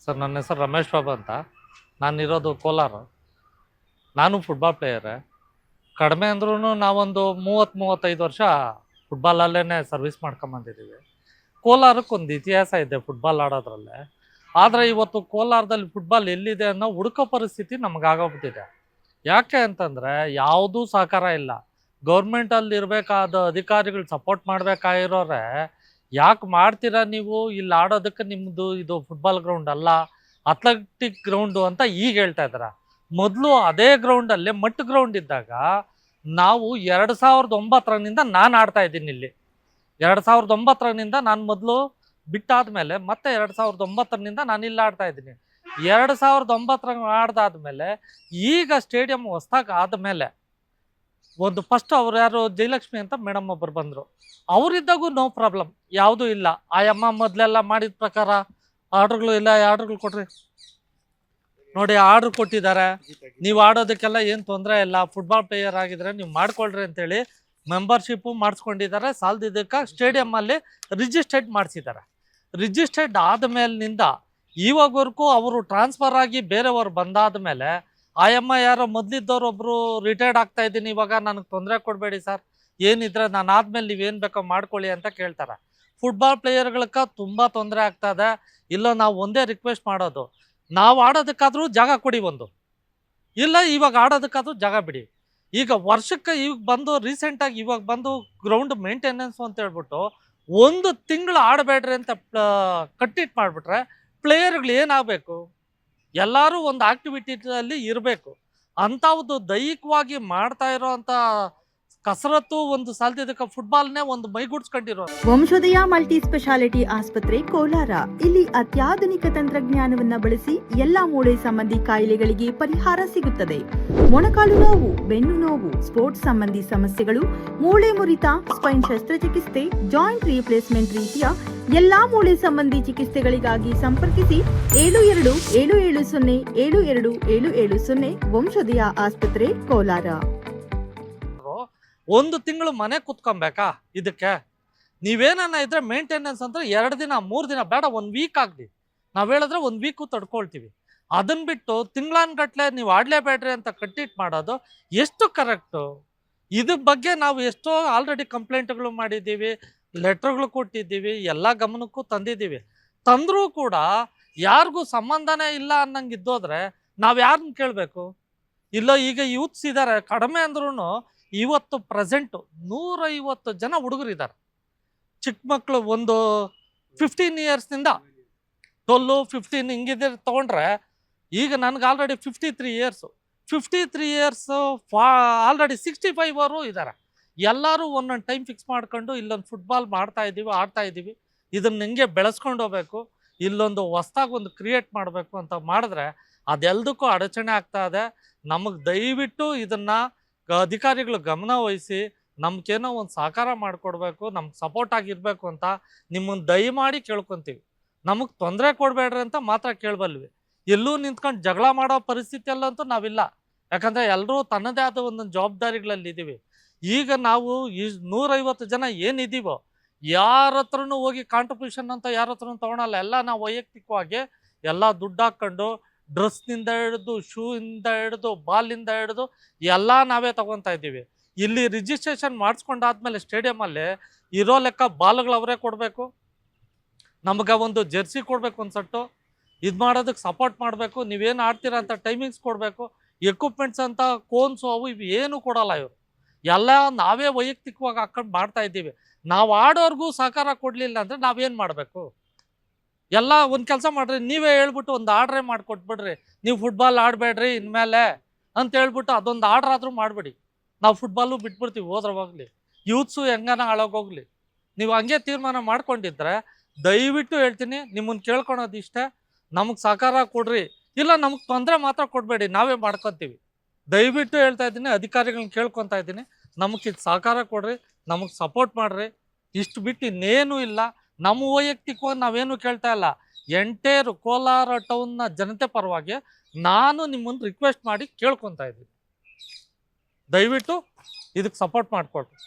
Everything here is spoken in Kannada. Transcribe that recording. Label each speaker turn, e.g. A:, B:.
A: ಸರ್ ನನ್ನ ಹೆಸರು ರಮೇಶ್ ಬಾಬು ಅಂತ. ನಾನಿರೋದು ಕೋಲಾರ. ನಾನು ಫುಟ್ಬಾಲ್ ಪ್ಲೇಯರೇ. ಕಡಿಮೆ ಅಂದ್ರೂ ನಾವೊಂದು 30-35 ವರ್ಷ ಫುಟ್ಬಾಲಲ್ಲೇ ಸರ್ವಿಸ್ ಮಾಡ್ಕೊಂಬಂದಿದ್ದೀವಿ. ಕೋಲಾರಕ್ಕೊಂದು ಇತಿಹಾಸ ಇದೆ ಫುಟ್ಬಾಲ್ ಆಡೋದ್ರಲ್ಲೇ. ಆದರೆ ಇವತ್ತು ಕೋಲಾರದಲ್ಲಿ ಫುಟ್ಬಾಲ್ ಎಲ್ಲಿದೆ ಅನ್ನೋ ಹುಡುಕೋ ಪರಿಸ್ಥಿತಿ ನಮಗಾಗೋಗ್ಬಿಟ್ಟಿದೆ. ಯಾಕೆ ಅಂತಂದರೆ ಯಾವುದೂ ಸಹಕಾರ ಇಲ್ಲ. ಗೌರ್ಮೆಂಟಲ್ಲಿ ಇರಬೇಕಾದ ಅಧಿಕಾರಿಗಳು ಸಪೋರ್ಟ್ ಮಾಡಬೇಕಾಗಿರೋರೆ, ಯಾಕೆ ಮಾಡ್ತೀರಾ ನೀವು, ಇಲ್ಲಿ ಆಡೋದಕ್ಕೆ ನಿಮ್ಮದು ಇದು ಫುಟ್ಬಾಲ್ ಗ್ರೌಂಡ್ ಅಲ್ಲ, ಅಥ್ಲೆಟಿಕ್ ಗ್ರೌಂಡು ಅಂತ ಈಗ ಹೇಳ್ತಾ ಇದ್ದಾರೆ. ಮೊದಲು ಅದೇ ಗ್ರೌಂಡಲ್ಲೇ ಮಟ್ಟು ಗ್ರೌಂಡ್ ಇದ್ದಾಗ ನಾವು 2009ರಿಂದ ನಾನು ಆಡ್ತಾ ಇದ್ದೀನಿ ಇಲ್ಲಿ. 2009ರಿಂದ ನಾನು ಮೊದಲು ಬಿಟ್ಟಾದ್ಮೇಲೆ ಮತ್ತೆ 2009ರಿಂದ ನಾನು ಇಲ್ಲಿ ಆಡ್ತಾ ಇದ್ದೀನಿ. 2009 ಆಡ್ದಾದ್ಮೇಲೆ ಈಗ ಸ್ಟೇಡಿಯಂ ಹೊಸ್ದಾಗಿ ಆದಮೇಲೆ ಒಂದು ಫಸ್ಟ್ ಅವ್ರು ಯಾರು ಜಯಲಕ್ಷ್ಮಿ ಅಂತ ಮೇಡಮ್ ಒಬ್ಬರು ಬಂದರು. ಅವರಿದ್ದಾಗೂ ನೋ ಪ್ರಾಬ್ಲಮ್, ಯಾವುದೂ ಇಲ್ಲ. ಆ ಅಮ್ಮ ಮೊದಲೆಲ್ಲ ಮಾಡಿದ ಪ್ರಕಾರ ಆರ್ಡ್ರುಗಳು ಇಲ್ಲ, ಆರ್ಡ್ರುಗಳು ಕೊಡ್ರಿ ನೋಡಿ, ಆರ್ಡ್ರ್ ಕೊಟ್ಟಿದ್ದಾರೆ, ನೀವು ಆಡೋದಕ್ಕೆಲ್ಲ ಏನು ತೊಂದರೆ ಇಲ್ಲ, ಫುಟ್ಬಾಲ್ ಪ್ಲೇಯರ್ ಆಗಿದ್ರೆ ನೀವು ಮಾಡ್ಕೊಳ್ರಿ ಅಂತೇಳಿ ಮೆಂಬರ್ಶಿಪ್ಪು ಮಾಡಿಸ್ಕೊಂಡಿದ್ದಾರೆ. ಸಾಲದಿದ್ದಕ್ಕೆ ಸ್ಟೇಡಿಯಮ್ಮಲ್ಲಿ ರಿಜಿಸ್ಟರ್ಡ್ ಮಾಡಿಸಿದ್ದಾರೆ. ರಿಜಿಸ್ಟರ್ಡ್ ಆದಮೇಲಿನಿಂದ ಇವಾಗವರೆಗೂ ಅವರು ಟ್ರಾನ್ಸ್ಫರ್ ಆಗಿ ಬೇರೆಯವರು ಬಂದಾದ ಮೇಲೆ ಆಯಮ್ಮ ಯಾರೋ ಮೊದಲಿದ್ದವ್ರೊಬ್ಬರು ರಿಟೈರ್ಡ್ ಆಗ್ತಾ ಇದ್ದೀನಿ, ಇವಾಗ ನನಗೆ ತೊಂದರೆ ಕೊಡಬೇಡಿ ಸರ್, ಏನಿದ್ರೆ ನಾನು ಆದಮೇಲೆ ನೀವೇನು ಬೇಕೋ ಮಾಡ್ಕೊಳ್ಳಿ ಅಂತ ಕೇಳ್ತಾರೆ. ಫುಟ್ಬಾಲ್ ಪ್ಲೇಯರ್ಗಳಿಗೆ ತುಂಬ ತೊಂದರೆ ಆಗ್ತದೆ. ಇಲ್ಲ, ನಾವು ಒಂದೇ ರಿಕ್ವೆಸ್ಟ್ ಮಾಡೋದು, ನಾವು ಆಡೋದಕ್ಕಾದರೂ ಜಾಗ ಕೊಡಿ ಒಂದು, ಇಲ್ಲ ಇವಾಗ ಆಡೋದಕ್ಕಾದರೂ ಜಾಗ ಬಿಡಿ. ಈಗ ವರ್ಷಕ್ಕೆ ಇವಾಗ ಬಂದು ರೀಸೆಂಟಾಗಿ ಇವಾಗ ಬಂದು ಗ್ರೌಂಡ್ ಮೇಂಟೆನೆನ್ಸು ಅಂತ ಹೇಳ್ಬಿಟ್ಟು 1 ತಿಂಗಳು ಆಡಬೇಡ್ರಿ ಅಂತ ಕಟ್ಟಿಟ್ ಮಾಡಿಬಿಟ್ರೆ ಪ್ಲೇಯರ್ಗಳು ಏನಾಗಬೇಕು? ಎಲ್ಲರೂ ಒಂದು ಆಕ್ಟಿವಿಟಿಯಲ್ಲಿ ಇರಬೇಕು. ಅಂಥದ್ದು ದೈಹಿಕವಾಗಿ ಮಾಡ್ತಾ ಇರೋ ಅಂಥ ಕಸರತ್ತು ಒಂದು ಸಾಲ್ತಿದ್ದಕ್ಕೆ ಫುಟ್ಬಾಲ್ನೇ ಒಂದು ಮೈಗೂಡಿಸ್ಕೊಂಡಿರೋ
B: ವಂಶೋದಯ ಮಲ್ಟಿ ಸ್ಪೆಷಾಲಿಟಿ ಆಸ್ಪತ್ರೆ ಕೋಲಾರ. ಇಲ್ಲಿ ಅತ್ಯಾಧುನಿಕ ತಂತ್ರಜ್ಞಾನವನ್ನ ಬಳಸಿ ಎಲ್ಲಾ ಮೂಳೆ ಸಂಬಂಧಿ ಕಾಯಿಲೆಗಳಿಗೆ ಪರಿಹಾರ ಸಿಗುತ್ತದೆ. ಮೊಣಕಾಲು ನೋವು, ಬೆನ್ನು ನೋವು, ಸ್ಪೋರ್ಟ್ಸ್ ಸಂಬಂಧಿ ಸಮಸ್ಯೆಗಳು, ಮೂಳೆ ಮುರಿತ, ಸ್ಪೈನ್ ಶಸ್ತ್ರಚಿಕಿತ್ಸೆ, ಜಾಯಿಂಟ್ ರೀಪ್ಲೇಸ್ಮೆಂಟ್ ರೀತಿಯ ಎಲ್ಲಾ ಮೂಳೆ ಸಂಬಂಧಿ ಚಿಕಿತ್ಸೆಗಳಿಗಾಗಿ ಸಂಪರ್ಕಿಸಿ 7270727770 ವಂಶೋದಯ ಆಸ್ಪತ್ರೆ ಕೋಲಾರ.
A: 1 ತಿಂಗಳು ಮನೆ ಕುತ್ಕೊಬೇಕಾ? ಇದಕ್ಕೆ ನೀವೇನ ಇದ್ರೆ ಮೇಂಟೆನೆನ್ಸ್ ಅಂದ್ರೆ 2 ದಿನ 3 ದಿನ ಬೇಡ, 1 ವೀಕ್ ಆಗಲಿ. ನಾವು ಹೇಳಿದ್ರೆ 1 ವೀಕು ತಡ್ಕೊಳ್ತೀವಿ. ಅದನ್ನ ಬಿಟ್ಟು ತಿಂಗಳಾನ್ಗಟ್ಲೆ ನೀವು ಆಡಲೇಬೇಡ್ರಿ ಅಂತ ಕಟ್ಟಿಟ್ ಮಾಡೋದು ಎಷ್ಟು ಕರೆಕ್ಟು? ಇದ್ರ ಬಗ್ಗೆ ನಾವು ಎಷ್ಟೋ ಆಲ್ರೆಡಿ ಕಂಪ್ಲೇಂಟ್ಗಳು ಮಾಡಿದ್ದೀವಿ, ಲೆಟ್ರ್ಗಳು ಕೊಟ್ಟಿದ್ದೀವಿ, ಎಲ್ಲ ಗಮನಕ್ಕೂ ತಂದಿದ್ದೀವಿ. ತಂದರೂ ಕೂಡ ಯಾರಿಗೂ ಸಂಬಂಧನೇ ಇಲ್ಲ ಅನ್ನಂಗೆ ಇದ್ದೋದ್ರೆ ನಾವು ಯಾರನ್ನ ಕೇಳಬೇಕು? ಇಲ್ಲ, ಈಗ ಯೂತ್ಸ್ ಇದ್ದಾರೆ, ಕಡಿಮೆ ಅಂದ್ರೂ ಇವತ್ತು ಪ್ರೆಸೆಂಟು 150 ಜನ ಹುಡುಗರಿದ್ದಾರೆ. ಚಿಕ್ಕ ಮಕ್ಕಳು ಒಂದು 15 ಇಯರ್ಸ್ನಿಂದ 12-15 ಹಿಂಗಿದ್ರೆ ತೊಗೊಂಡ್ರೆ, ಈಗ ನನಗೆ ಆಲ್ರೆಡಿ 53 ಇಯರ್ಸು. 53 ಇಯರ್ಸು ಆಲ್ರೆಡಿ 65 ಅವರು ಇದ್ದಾರೆ. ಎಲ್ಲರೂ ಒಂದೊಂದು ಟೈಮ್ ಫಿಕ್ಸ್ ಮಾಡ್ಕೊಂಡು ಇಲ್ಲೊಂದು ಫುಟ್ಬಾಲ್ ಆಡ್ತಾ ಇದ್ದೀವಿ, ಇದನ್ನ ಹೆಂಗೆ ಬೆಳೆಸ್ಕೊಂಡು ಹೋಗ್ಬೇಕು, ಇಲ್ಲೊಂದು ಹೊಸ್ದಾಗಿ ಒಂದು ಕ್ರಿಯೇಟ್ ಮಾಡಬೇಕು ಅಂತ ಮಾಡಿದ್ರೆ ಅದೆಲ್ಲದಕ್ಕೂ ಅಡಚಣೆ ಆಗ್ತಾ ಇದೆ. ನಮಗೆ ದಯವಿಟ್ಟು ಇದನ್ನು ಅಧಿಕಾರಿಗಳು ಗಮನ ವಹಿಸಿ ನಮ್ಗೇನೋ ಒಂದು ಸಹಕಾರ ಮಾಡಿಕೊಡ್ಬೇಕು, ನಮ್ಗೆ ಸಪೋರ್ಟ್ ಆಗಿರಬೇಕು ಅಂತ ನಿಮ್ಮನ್ನು ದಯಮಾಡಿ ಕೇಳ್ಕೊತೀವಿ. ನಮಗೆ ತೊಂದರೆ ಕೊಡಬೇಡ್ರಿ ಅಂತ ಮಾತ್ರ ಕೇಳಬಲ್ವಿ. ಎಲ್ಲೂ ನಿಂತ್ಕೊಂಡು ಜಗಳ ಮಾಡೋ ಪರಿಸ್ಥಿತಿಯಲ್ಲಂತೂ ನಾವಿಲ್ಲ. ಯಾಕಂದರೆ ಎಲ್ಲರೂ ತನ್ನದೇ ಆದ ಒಂದೊಂದು ಜವಾಬ್ದಾರಿಗಳಲ್ಲಿ ಇದ್ದೀವಿ. ಈಗ ನಾವು ಈ 150 ಜನ ಏನಿದ್ದೀವೋ ಯಾರ ಹತ್ರನೂ ಹೋಗಿ ಕಾಂಟ್ರಿಬ್ಯೂಷನ್ ಅಂತ ಯಾರ ಹತ್ರನೂ ತೊಗೊಳಲ್ಲ. ಎಲ್ಲ ನಾವು ವೈಯಕ್ತಿಕವಾಗಿ ಎಲ್ಲ ದುಡ್ಡು ಹಾಕ್ಕೊಂಡು ಡ್ರೆಸ್ನಿಂದ ಹಿಡಿದು, ಶೂಯಿಂದ ಹಿಡಿದು, ಬಾಲಿಂದ ಹಿಡಿದು ಎಲ್ಲ ನಾವೇ ತೊಗೊತಾ ಇದ್ದೀವಿ. ಇಲ್ಲಿ ರಿಜಿಸ್ಟ್ರೇಷನ್ ಮಾಡಿಸ್ಕೊಂಡಾದ್ಮೇಲೆ ಸ್ಟೇಡಿಯಮಲ್ಲಿ ಇರೋ ಲೆಕ್ಕ ಬಾಲ್ಗಳು ಅವರೇ ಕೊಡಬೇಕು, ನಮಗೆ ಒಂದು ಜೆರ್ಸಿ ಕೊಡಬೇಕು, ಒಂದು ಸೆಟ್ಟು ಇದು ಮಾಡೋದಕ್ಕೆ ಸಪೋರ್ಟ್ ಮಾಡಬೇಕು, ನೀವೇನು ಆಡ್ತೀರಾ ಅಂತ ಟೈಮಿಂಗ್ಸ್ ಕೊಡಬೇಕು, ಎಕ್ವಿಪ್ಮೆಂಟ್ಸ್ ಅಂತ ಕೋನ್ಸು ಅವು ಇವು ಏನೂ ಕೊಡೋಲ್ಲ ಇವರು. ಎಲ್ಲ ನಾವೇ ವೈಯಕ್ತಿಕವಾಗಿ ಹಾಕೊಂಡು ಮಾಡ್ತಾ ಇದ್ದೀವಿ. ನಾವು ಆಡೋರ್ಗೂ ಸಹಕಾರ ಕೊಡಲಿಲ್ಲ ಅಂದರೆ ನಾವೇನು ಮಾಡಬೇಕು? ಎಲ್ಲ ಒಂದು ಕೆಲಸ ಮಾಡಿರಿ, ನೀವೇ ಹೇಳ್ಬಿಟ್ಟು ಒಂದು ಆರ್ಡ್ರೇ ಮಾಡಿಕೊಟ್ಬಿಡ್ರಿ, ನೀವು ಫುಟ್ಬಾಲ್ ಆಡಬೇಡ್ರಿ ಇನ್ಮೇಲೆ ಅಂತ ಹೇಳ್ಬಿಟ್ಟು ಅದೊಂದು ಆರ್ಡ್ರ್ ಆದರೂ ಮಾಡಿಬಿಡಿ. ನಾವು ಫುಟ್ಬಾಲು ಬಿಟ್ಬಿಡ್ತೀವಿ, ಹೋದ್ರವಾಗಲಿ ಯೂತ್ಸು ಹೆಂಗನ ಹಾಳಾಗೋಗ್ಲಿ. ನೀವು ಹಂಗೆ ತೀರ್ಮಾನ ಮಾಡ್ಕೊಂಡಿದ್ರೆ ದಯವಿಟ್ಟು ಹೇಳ್ತೀನಿ, ನಿಮ್ಮನ್ನು ಕೇಳ್ಕೊಳೋದು ಇಷ್ಟೇ, ನಮಗೆ ಸಹಕಾರ ಕೊಡ್ರಿ, ಇಲ್ಲ ನಮಗೆ ತೊಂದರೆ ಮಾತ್ರ ಕೊಡಬೇಡಿ, ನಾವೇ ಮಾಡ್ಕೊತೀವಿ. ದಯವಿಟ್ಟು ಹೇಳ್ತಾ ಇದ್ದೀನಿ, ಅಧಿಕಾರಿಗಳನ್ನ ಕೇಳ್ಕೊತಾ ಇದ್ದೀನಿ, ನಮಗೆ ಇದು ಸಹಕಾರ ಕೊಡ್ರಿ, ನಮಗೆ ಸಪೋರ್ಟ್ ಮಾಡಿರಿ. ಇಷ್ಟು ಬಿಟ್ಟು ಇನ್ನೇನೂ ಇಲ್ಲ. ನಮ್ಮ ವೈಯಕ್ತಿಕವಾಗಿ ನಾವೇನು ಕೇಳ್ತಾ ಇಲ್ಲ, ಎಂಟೇರು ಕೋಲಾರ ಟೌನ್ನ ಜನತೆ ಪರವಾಗಿ ನಾನು ನಿಮ್ಮನ್ನು ರಿಕ್ವೆಸ್ಟ್ ಮಾಡಿ ಕೇಳ್ಕೊತಾ ಇದ್ದೀನಿ, ದಯವಿಟ್ಟು ಇದಕ್ಕೆ ಸಪೋರ್ಟ್ ಮಾಡಿಕೊಡ್ರಿ.